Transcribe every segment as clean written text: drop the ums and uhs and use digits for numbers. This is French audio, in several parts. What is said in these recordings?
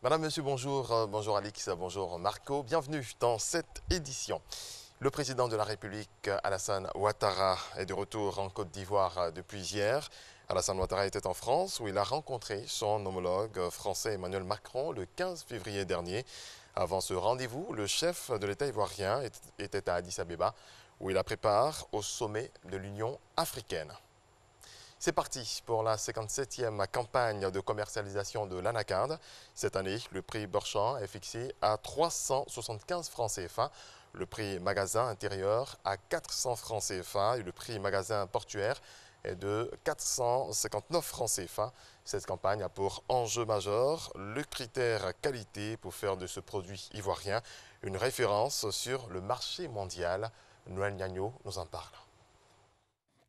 Madame, Monsieur, bonjour. Bonjour Alix, bonjour Marco. Bienvenue dans cette édition. Le président de la République, Alassane Ouattara, est de retour en Côte d'Ivoire depuis hier. Alassane Ouattara était en France où il a rencontré son homologue français Emmanuel Macron le 15 février dernier. Avant ce rendez-vous, le chef de l'État ivoirien était à Addis Abeba où il a prépare au sommet de l'Union africaine. C'est parti pour la 57e campagne de commercialisation de l'anacarde. Cette année, le prix Borchamp est fixé à 375 francs CFA, le prix magasin intérieur à 400 francs CFA et le prix magasin portuaire est de 459 francs CFA. Cette campagne a pour enjeu majeur le critère qualité pour faire de ce produit ivoirien une référence sur le marché mondial. Noël Gnagno nous en parle.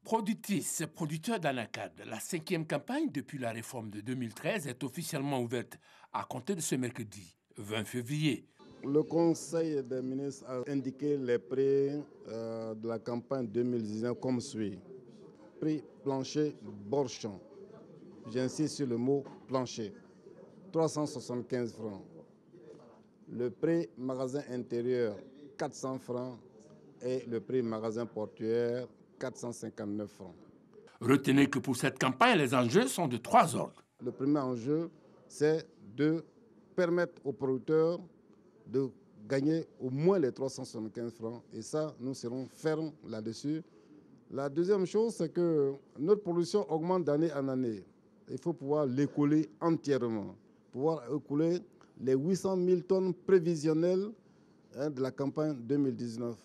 Productrice, producteur d'anacarde, la 5e campagne depuis la réforme de 2013 est officiellement ouverte à compter de ce mercredi 20 février. Le Conseil des ministres a indiqué les prix de la campagne 2019 comme suit. Prix plancher Borchamp, j'insiste sur le mot plancher, 375 francs. Le prix magasin intérieur, 400 francs et le prix magasin portuaire, 459 francs. Retenez que pour cette campagne, les enjeux sont de 3 ordres. Le premier enjeu, c'est de permettre aux producteurs de gagner au moins les 375 francs. Et ça, nous serons fermes là-dessus. La deuxième chose, c'est que notre production augmente d'année en année. Il faut pouvoir l'écouler entièrement, pouvoir écouler les 800 000 tonnes prévisionnelles de la campagne 2019.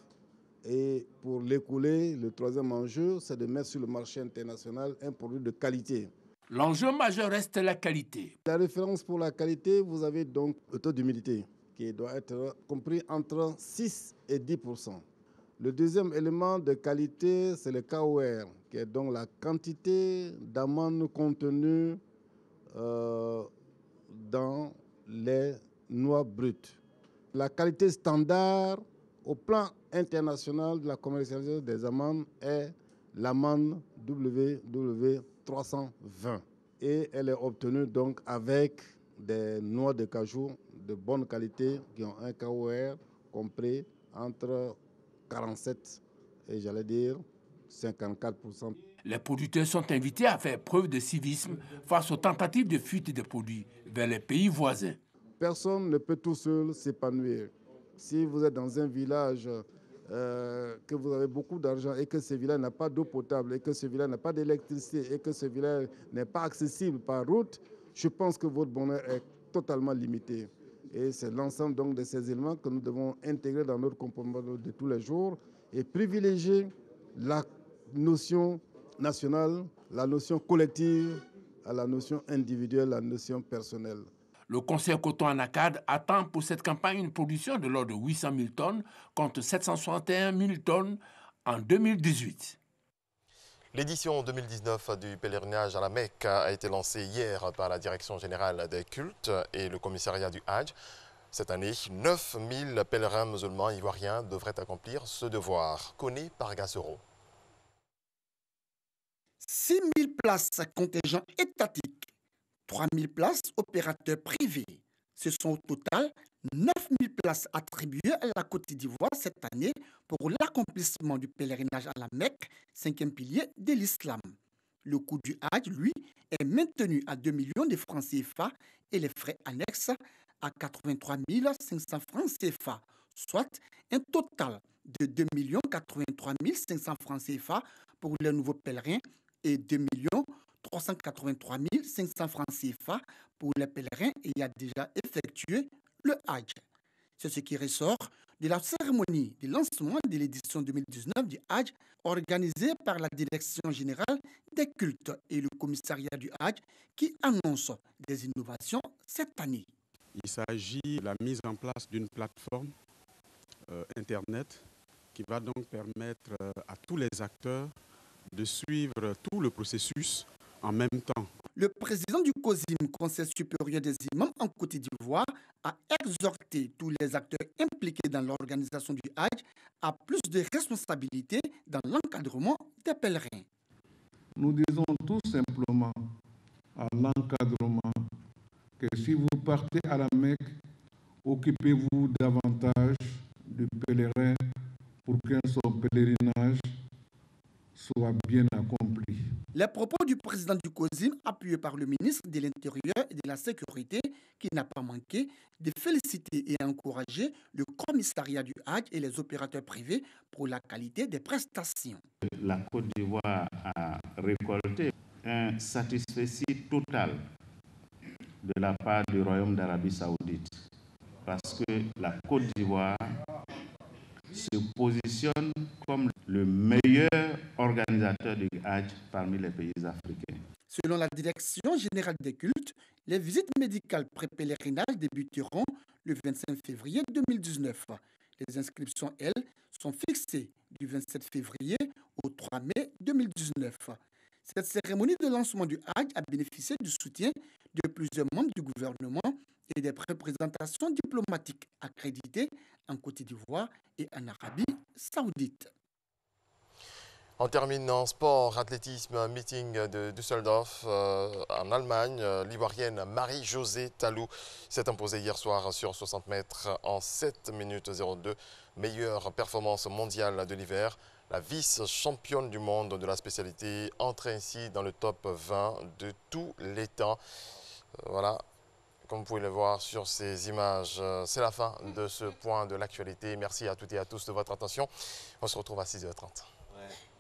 Et pour l'écouler, le troisième enjeu, c'est de mettre sur le marché international un produit de qualité. L'enjeu majeur reste la qualité. La référence pour la qualité, vous avez donc le taux d'humidité qui doit être compris entre 6 et 10%. Le deuxième élément de qualité, c'est le KOR, qui est donc la quantité d'amandes contenues dans les noix brutes. La qualité standard au plan international de la commercialisation des amandes est l'amande WW320 et elle est obtenue donc avec des noix de cajou de bonne qualité qui ont un KOR compris entre 47 et j'allais dire 54%. Les producteurs sont invités à faire preuve de civisme face aux tentatives de fuite des produits vers les pays voisins. Personne ne peut tout seul s'épanouir. Si vous êtes dans un village que vous avez beaucoup d'argent et que ce village n'a pas d'eau potable et que ce village n'a pas d'électricité et que ce village n'est pas accessible par route, je pense que votre bonheur est totalement limité. Et c'est l'ensemble donc de ces éléments que nous devons intégrer dans notre comportement de tous les jours et privilégier la notion nationale, la notion collective à la notion individuelle, la notion personnelle. Le Conseil coton anacarde attend pour cette campagne une production de l'ordre de 800 000 tonnes contre 761 000 tonnes en 2018. L'édition 2019 du pèlerinage à la Mecque a été lancée hier par la Direction générale des cultes et le commissariat du Hajj. Cette année, 9 000 pèlerins musulmans ivoiriens devraient accomplir ce devoir. Connu par Gassero. 6 000 places contingent étatique, 3 000 places opérateurs privés. Ce sont au total 9 000 places attribuées à la Côte d'Ivoire cette année pour l'accomplissement du pèlerinage à la Mecque, 5e pilier de l'islam. Le coût du Hajj, lui, est maintenu à 2 millions de francs CFA et les frais annexes à 83 500 francs CFA, soit un total de 2 83 500 francs CFA pour les nouveaux pèlerins et 2 383 500 francs CFA pour les pèlerins ayant déjà effectué le Hajj. C'est ce qui ressort de la cérémonie de lancement de l'édition 2019 du Hajj organisée par la Direction générale des cultes et le commissariat du Hajj qui annonce des innovations cette année. Il s'agit de la mise en place d'une plateforme Internet qui va donc permettre à tous les acteurs de suivre tout le processus en même temps. Le président du COSIM, Conseil supérieur des imams en Côte d'Ivoire, a exhorté tous les acteurs impliqués dans l'organisation du Hajj à plus de responsabilités dans l'encadrement des pèlerins. Nous disons tout simplement à l'encadrement que si vous partez à la Mecque, occupez-vous davantage du pèlerin pour que son pèlerinage soit bien accompli. Les propos du président du COSIM, appuyé par le ministre de l'Intérieur et de la Sécurité, qui n'a pas manqué de féliciter et encourager le commissariat du Hajj et les opérateurs privés pour la qualité des prestations. La Côte d'Ivoire a récolté un satisfecit total de la part du Royaume d'Arabie Saoudite parce que la Côte d'Ivoire se positionne comme le meilleur organisateur du Hajj parmi les pays africains. Selon la Direction générale des cultes, les visites médicales pré-pèlerinage débuteront le 25 février 2019. Les inscriptions, elles, sont fixées du 27 février au 3 mai 2019. Cette cérémonie de lancement du Hajj a bénéficié du soutien de plusieurs membres du gouvernement et des représentations diplomatiques accréditées en Côte d'Ivoire et en Arabie Saoudite. On termine en sport, athlétisme, meeting de Düsseldorf en Allemagne. L'Ivoirienne Marie-Josée Talou s'est imposée hier soir sur 60 mètres en 7 minutes 02. Meilleure performance mondiale de l'hiver. La vice-championne du monde de la spécialité entre ainsi dans le top 20 de tous les temps. Voilà, comme vous pouvez le voir sur ces images, c'est la fin de ce point de l'actualité. Merci à toutes et à tous de votre attention. On se retrouve à 6h30.